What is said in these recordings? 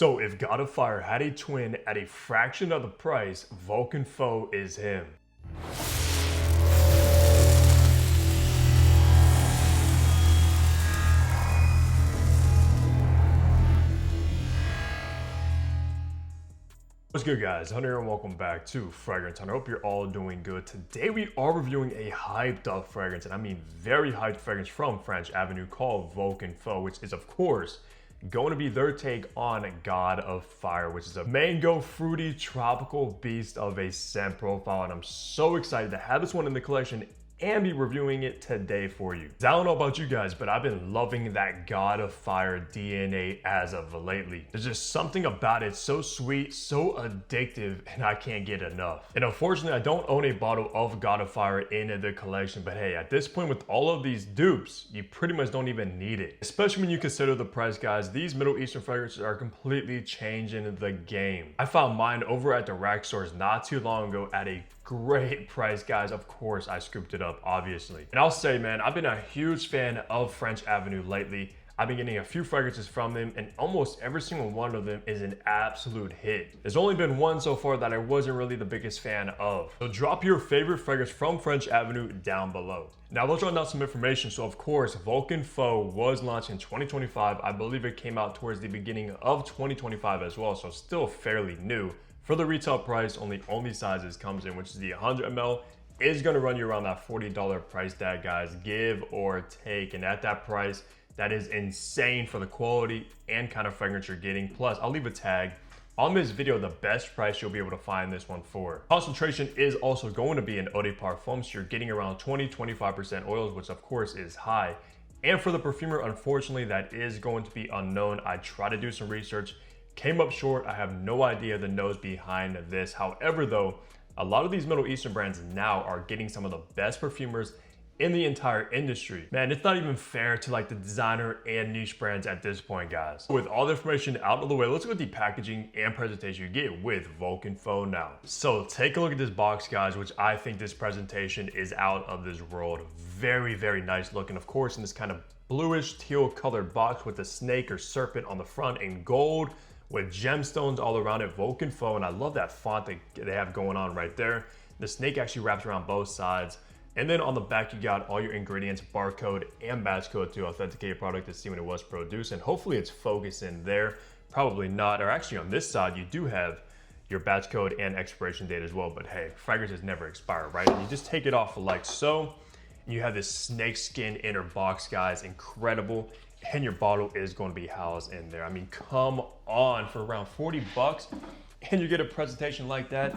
So if God of Fire had a twin at a fraction of the price, Vulcan Feu is him. What's good, guys? Hunter here and welcome back to Fragrance Hunter. I hope you're all doing good. Today we are reviewing a hyped up fragrance, and I mean very hyped fragrance from French Avenue called Vulcan Feu, which is of course going to be their take on God of Fire, which is a mango fruity tropical beast of a scent profile. And I'm so excited to have this one in the collection and be reviewing it today for you. I don't know about you guys, but I've been loving that God of Fire DNA as of lately. There's just something about it so sweet, so addictive, and I can't get enough. And unfortunately, I don't own a bottle of God of Fire in the collection, but hey, at this point with all of these dupes, you pretty much don't even need it. Especially when you consider the price, guys. These Middle Eastern fragrances are completely changing the game. I found mine over at the rack stores not too long ago at a great price, guys. Of course, I scooped it up, obviously. And I'll say, man, I've been a huge fan of French Avenue lately. I've been getting a few fragrances from them, and almost every single one of them is an absolute hit. There's only been one so far that I wasn't really the biggest fan of. So drop your favorite fragrance from French Avenue down below. Now let's run down some information. So of course, Vulcan Feu was launched in 2025. I believe it came out towards the beginning of 2025 as well, so still fairly new. For the retail price, only sizes comes in, which is the 100 ml, is going to run you around that $40 price tag, guys, give or take. And at that price, that is insane for the quality and kind of fragrance you're getting. Plus, I'll leave a tag on this video, the best price you'll be able to find this one for. Concentration is also going to be an eau de parfum, so you're getting around 20-25% oils, which of course is high. And for the perfumer, unfortunately, that is going to be unknown. I tried to do some research, came up short. I have no idea the nose behind this. However, though, a lot of these Middle Eastern brands now are getting some of the best perfumers in the entire industry. Man, it's not even fair to like the designer and niche brands at this point, guys. With all the information out of the way, let's look at the packaging and presentation you get with Vulcan Feu now. So take a look at this box, guys, which I think this presentation is out of this world. Very, very nice looking, of course, in this kind of bluish teal colored box with a snake or serpent on the front in gold, with gemstones all around it, Vulcan Feu, and I love that font that they have going on right there. The snake actually wraps around both sides. And then on the back, you got all your ingredients, barcode, and batch code to authenticate your product to see when it was produced. And hopefully it's focused in there. Probably not. Or actually on this side, you do have your batch code and expiration date as well. But hey, fragrances never expire, right? And you just take it off like so. And you have this snake skin inner box, guys, incredible. And your bottle is going to be housed in there. I mean, come on, for around 40 bucks and you get a presentation like that.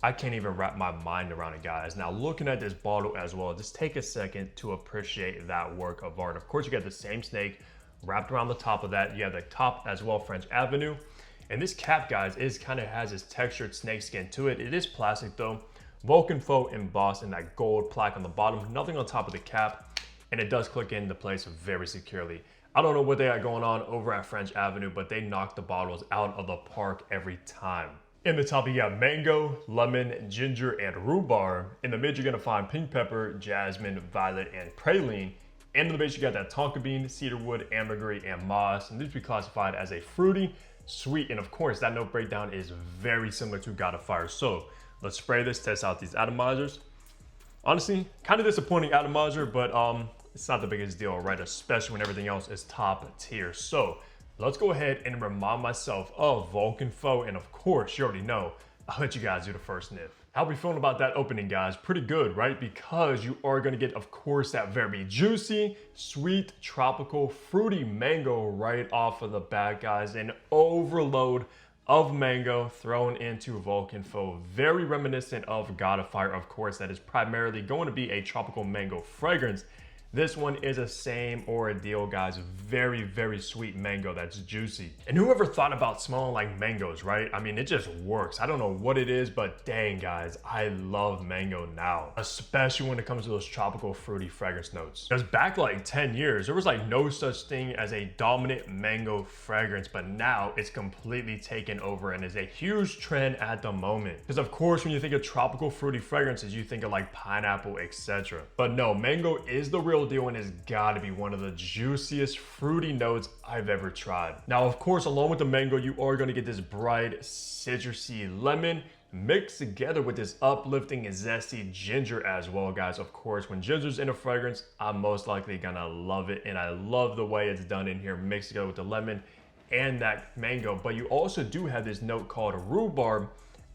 I can't even wrap my mind around it, guys. Now looking at this bottle as well, just take a second to appreciate that work of art. Of course, you got the same snake wrapped around the top of that. You have the top as well, French Avenue. And this cap, guys, has this textured snake skin to it. It is plastic though. Vulcan Feu embossed in that gold plaque on the bottom, nothing on top of the cap. And it does click into place very securely. I don't know what they got going on over at French Avenue, but they knock the bottles out of the park every time. In the top, you got mango, lemon, ginger, and rhubarb. In the mid, you're gonna find pink pepper, jasmine, violet, and praline. And in the base, you got that tonka bean, cedarwood, ambergris, and moss. And these be classified as a fruity, sweet, and of course, that note breakdown is very similar to God of Fire. So let's spray this, test out these atomizers. Honestly, kind of disappointing atomizer, but it's not the biggest deal, right? Especially when everything else is top tier. So let's go ahead and remind myself of Vulcan Feu. And of course, you already know, I'll let you guys do the first sniff. How we feeling about that opening, guys? Pretty good, right? Because you are gonna get, of course, that very juicy, sweet, tropical, fruity mango right off of the bat, guys. An overload of mango thrown into Vulcan Feu. Very reminiscent of God of Fire, of course. That is primarily going to be a tropical mango fragrance. This one is a same ordeal, guys. Very, very sweet mango that's juicy. And whoever thought about smelling like mangoes, right? I mean, it just works. I don't know what it is, but dang, guys, I love mango now, especially when it comes to those tropical fruity fragrance notes. Because back like 10 years, there was like no such thing as a dominant mango fragrance, but now it's completely taken over and is a huge trend at the moment. Because of course, when you think of tropical fruity fragrances, you think of like pineapple, etc. But no, mango is the real real deal and has got to be one of the juiciest fruity notes I've ever tried. Now, of course, along with the mango, you are going to get this bright, citrusy lemon mixed together with this uplifting, zesty ginger as well, guys. Of course, when ginger's in a fragrance, I'm most likely gonna love it, and I love the way it's done in here, mixed together with the lemon and that mango. But you also do have this note called rhubarb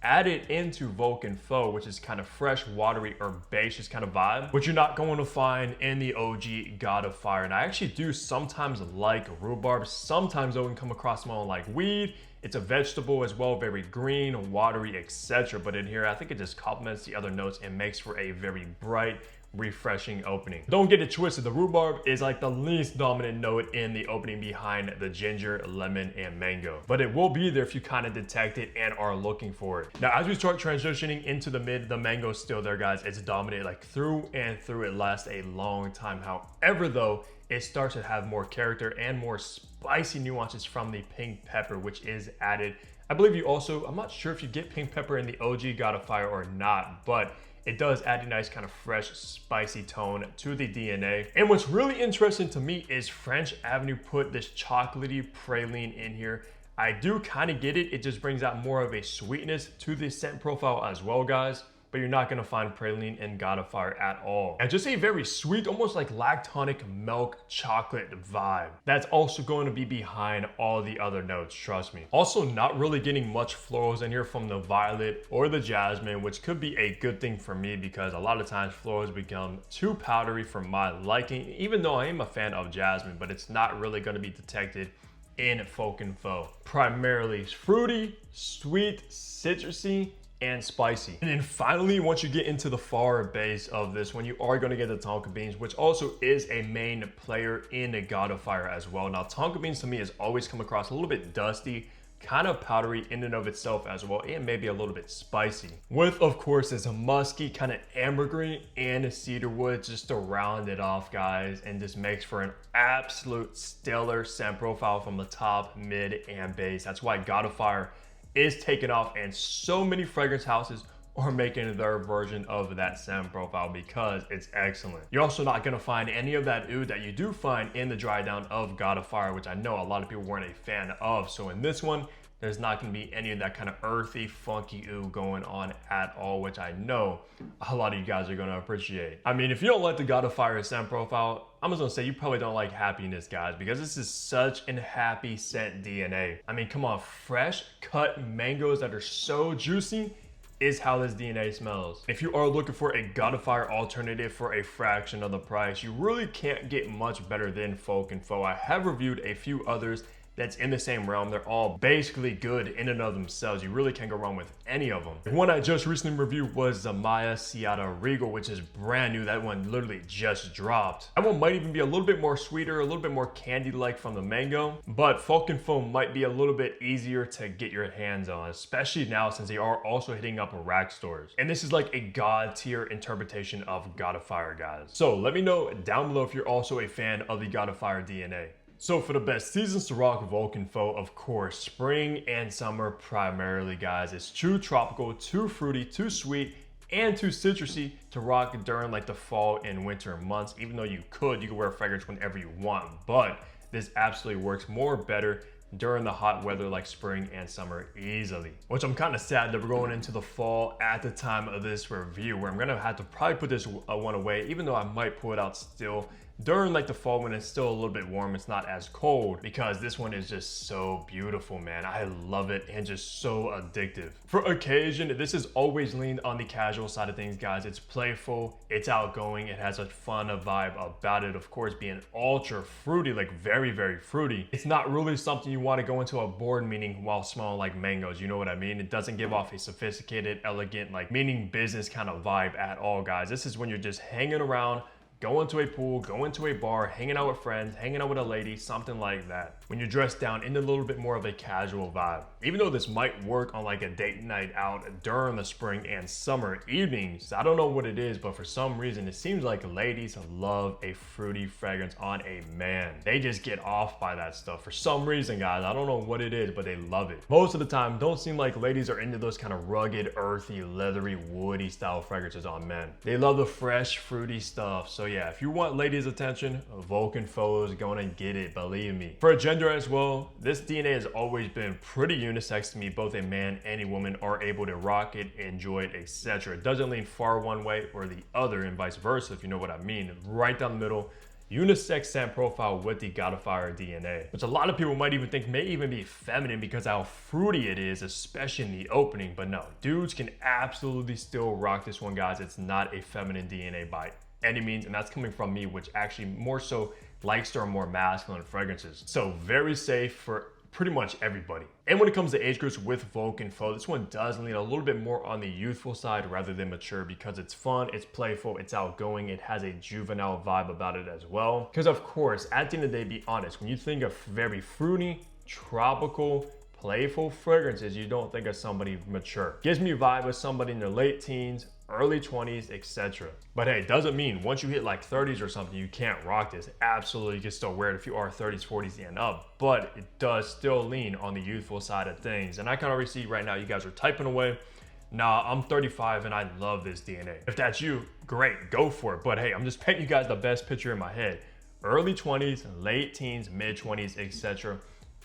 added into Vulcan Feu, which is kind of fresh, watery, herbaceous kind of vibe, which you're not going to find in the OG God of Fire. And I actually do sometimes like rhubarb. Sometimes though, it can come across smelling like weed. It's a vegetable as well, very green, watery, etc. But in here, I think it just complements the other notes and makes for a very bright, refreshing opening. Don't get it twisted, the rhubarb is like the least dominant note in the opening behind the ginger, lemon, and mango. But it will be there if you kind of detect it and are looking for it. Now, as we start transitioning into the mid, the mango is still there, guys. It's dominant like through and through. It lasts a long time. However, though, it starts to have more character and more spicy nuances from the pink pepper, which is added. I believe you also, I'm not sure if you get pink pepper in the OG God of Fire or not, but it does add a nice kind of fresh, spicy tone to the DNA. And what's really interesting to me is French Avenue put this chocolatey praline in here. I do kind of get it. It just brings out more of a sweetness to the scent profile as well, guys. But you're not gonna find praline in God of Fire at all. And just a very sweet, almost like lactonic milk chocolate vibe. That's also going to be behind all the other notes, trust me. Also, not really getting much florals in here from the violet or the jasmine, which could be a good thing for me because a lot of times florals become too powdery for my liking, even though I am a fan of jasmine, but it's not really gonna be detected in Vulcan Feu. Primarily fruity, sweet, citrusy, and spicy. And then finally, once you get into the far base of this one, you are going to get the tonka beans, which also is a main player in the God of Fire as well. Now, tonka beans to me has always come across a little bit dusty, kind of powdery in and of itself as well, and maybe a little bit spicy. With, of course, this musky kind of ambergris and cedar wood just to round it off, guys, and just makes for an absolute stellar scent profile from the top, mid, and base. That's why God of Fire is taking off, and so many fragrance houses are making their version of that scent profile because it's excellent. You're also not gonna find any of that oud that you do find in the dry down of God of Fire, which I know a lot of people weren't a fan of. So in this one, there's not gonna be any of that kind of earthy, funky oud going on at all, which I know a lot of you guys are gonna appreciate. I mean, if you don't like the God of Fire scent profile, I'm just gonna say you probably don't like happiness, guys, because this is such an happy scent DNA. I mean, come on, fresh cut mangoes that are so juicy is how this DNA smells. If you are looking for a God of Fire alternative for a fraction of the price, you really can't get much better than Vulcan Feu. I have reviewed a few others that's in the same realm. They're all basically good in and of themselves. You really can't go wrong with any of them. The one I just recently reviewed was the Maya Ciata Regal, which is brand new. That one literally just dropped. That one might even be a little bit more sweeter, a little bit more candy-like from the mango, but Vulcan Feu might be a little bit easier to get your hands on, especially now since they are also hitting up rack stores. And this is like a God tier interpretation of God of Fire, guys. So let me know down below if you're also a fan of the God of Fire DNA. So for the best seasons to rock Vulcan Feu, of course, spring and summer primarily, guys. It's too tropical, too fruity, too sweet, and too citrusy to rock during like the fall and winter months. Even though you could wear a fragrance whenever you want, but this absolutely works better during the hot weather like spring and summer easily. Which I'm kind of sad that we're going into the fall at the time of this review, where I'm gonna have to probably put this one away, even though I might pull it out still during like the fall when it's still a little bit warm, it's not as cold, because this one is just so beautiful, man. I love it and just so addictive. For occasion, this is always leaned on the casual side of things, guys. It's playful, it's outgoing, it has a fun vibe about it, of course, being ultra fruity, like very, very fruity. It's not really something you want to go into a board meeting while smelling like mangoes, you know what I mean? It doesn't give off a sophisticated, elegant, like meaning business kind of vibe at all, guys. This is when you're just hanging around, going to a pool, going to a bar, hanging out with friends, hanging out with a lady, something like that. When you're dressed down in a little bit more of a casual vibe. Even though this might work on like a date night out during the spring and summer evenings, I don't know what it is, but for some reason, it seems like ladies love a fruity fragrance on a man. They just get off by that stuff for some reason, guys. I don't know what it is, but they love it. Most of the time, don't seem like ladies are into those kind of rugged, earthy, leathery, woody style fragrances on men. They love the fresh, fruity stuff. So So yeah, if you want ladies' attention, Vulcan Feu is gonna get it, believe me. For gender as well, this DNA has always been pretty unisex to me. Both a man and a woman are able to rock it, enjoy it, etc. It doesn't lean far one way or the other, and vice versa, if you know what I mean. Right down the middle, unisex scent profile with the Godifier DNA, which a lot of people might even think may even be feminine because how fruity it is, especially in the opening. But no, dudes can absolutely still rock this one, guys. It's not a feminine DNA by any means, and that's coming from me, which actually more so likes their more masculine fragrances. So very safe for pretty much everybody. And when it comes to age groups with Vulcan Feu, this one does lean a little bit more on the youthful side rather than mature, because it's fun, it's playful, it's outgoing, it has a juvenile vibe about it as well. Because of course, at the end of the day, be honest, when you think of very fruity, tropical, playful fragrances, you don't think of somebody mature. Gives me a vibe of somebody in their late teens, early 20s, etc. But hey, it doesn't mean once you hit like 30s or something, you can't rock this. Absolutely, you can still wear it if you are 30s, 40s and up, but it does still lean on the youthful side of things. And I can already see right now, you guys are typing away. Nah, I'm 35 and I love this DNA. If that's you, great, go for it. But hey, I'm just painting you guys the best picture in my head. Early 20s, late teens, mid 20s, etc.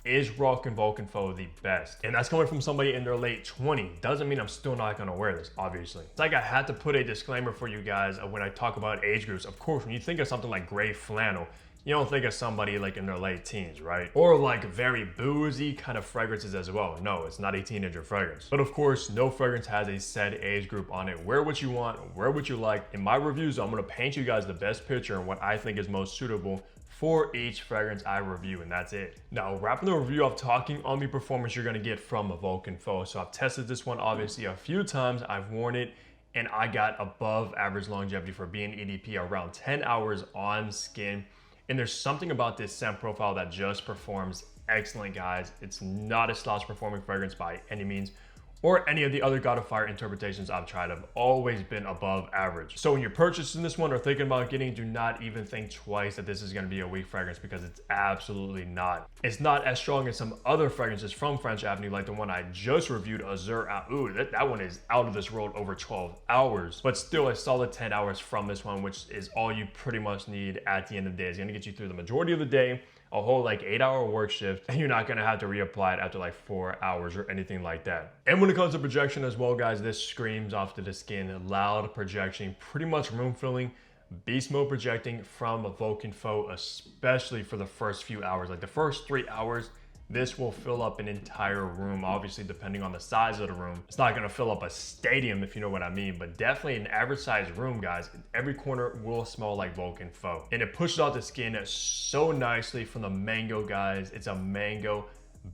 Is rocking Vulcan Feu the best? And that's coming from somebody in their late 20s. Doesn't mean I'm still not gonna wear this, obviously. It's like I had to put a disclaimer for you guys when I talk about age groups. Of course, when you think of something like gray flannel, you don't think of somebody like in their late teens, right? Or like very boozy kind of fragrances as well. No, it's not a teenager fragrance. But of course, no fragrance has a set age group on it. Wear what you want, wear what you like. In my reviews, I'm gonna paint you guys the best picture and what I think is most suitable for each fragrance I review, and that's it. Now, wrapping the review up, talking on the performance you're gonna get from a Vulcan Feu. So I've tested this one obviously a few times. I've worn it and I got above average longevity for being EDP, around 10 hours on skin. And there's something about this scent profile that just performs excellent, guys. It's not a slouch performing fragrance by any means, or any of the other Godifier interpretations I've tried have always been above average. So when you're purchasing this one or thinking about getting, do not even think twice that this is gonna be a weak fragrance, because it's absolutely not. It's not as strong as some other fragrances from French Avenue, like the one I just reviewed, Azur. Ooh, that one is out of this world, over 12 hours, but still a solid 10 hours from this one, which is all you pretty much need at the end of the day. It's gonna get you through the majority of the day, a whole like 8-hour work shift, and you're not gonna have to reapply it after like 4 hours or anything like that. And when it comes to projection as well, guys, this screams off to the skin, loud projection, pretty much room filling, beast mode projecting from a Vulcan Feu, especially for the first few hours. Like the first 3 hours, this will fill up an entire room, obviously depending on the size of the room. It's not gonna fill up a stadium, if you know what I mean, but definitely an average sized room, guys. Every corner will smell like Vulcan Feu. And it pushes out the skin so nicely from the mango, guys. It's a mango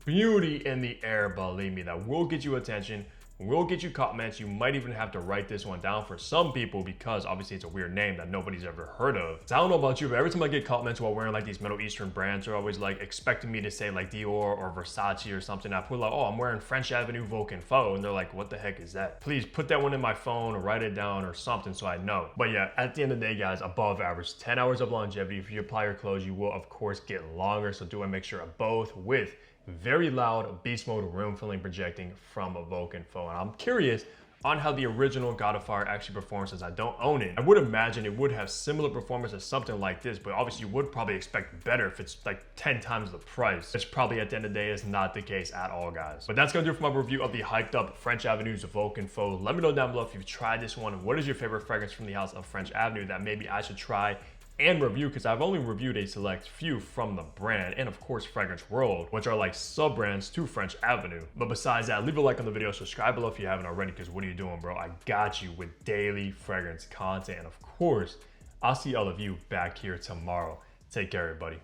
beauty in the air, believe me, that will get you attention, will get you comments. You might even have to write this one down for some people, because obviously it's a weird name that nobody's ever heard of. So I don't know about you, but every time I get comments while wearing like these Middle Eastern brands, they're always like expecting me to say like Dior or Versace or something. I put like, oh, I'm wearing French Avenue Vulcan Feu, and they're like, what the heck is that? Please put that one in my phone or write it down or something so I know. But yeah, at the end of the day, guys, above average, 10 hours of longevity. If you apply your clothes, you will of course get longer. So do a mixture of both with very loud beast mode room filling projecting from a Vulcan Feu. And I'm curious on how the original Godifier actually performs, since I don't own it. I would imagine it would have similar performance as something like this, but obviously you would probably expect better if it's like 10 times the price, which probably at the end of the day is not the case at all, guys. But that's gonna do it for my review of the hyped up French Avenue's Vulcan Feu. Let me know down below if you've tried this one. What is your favorite fragrance from the house of French Avenue that maybe I should try and review, because I've only reviewed a select few from the brand, and of course Fragrance World, which are like sub-brands to French Avenue. But besides that, leave a like on the video, subscribe below if you haven't already, because what are you doing, bro? I got you with daily fragrance content. And of course, I'll see all of you back here tomorrow. Take care, everybody.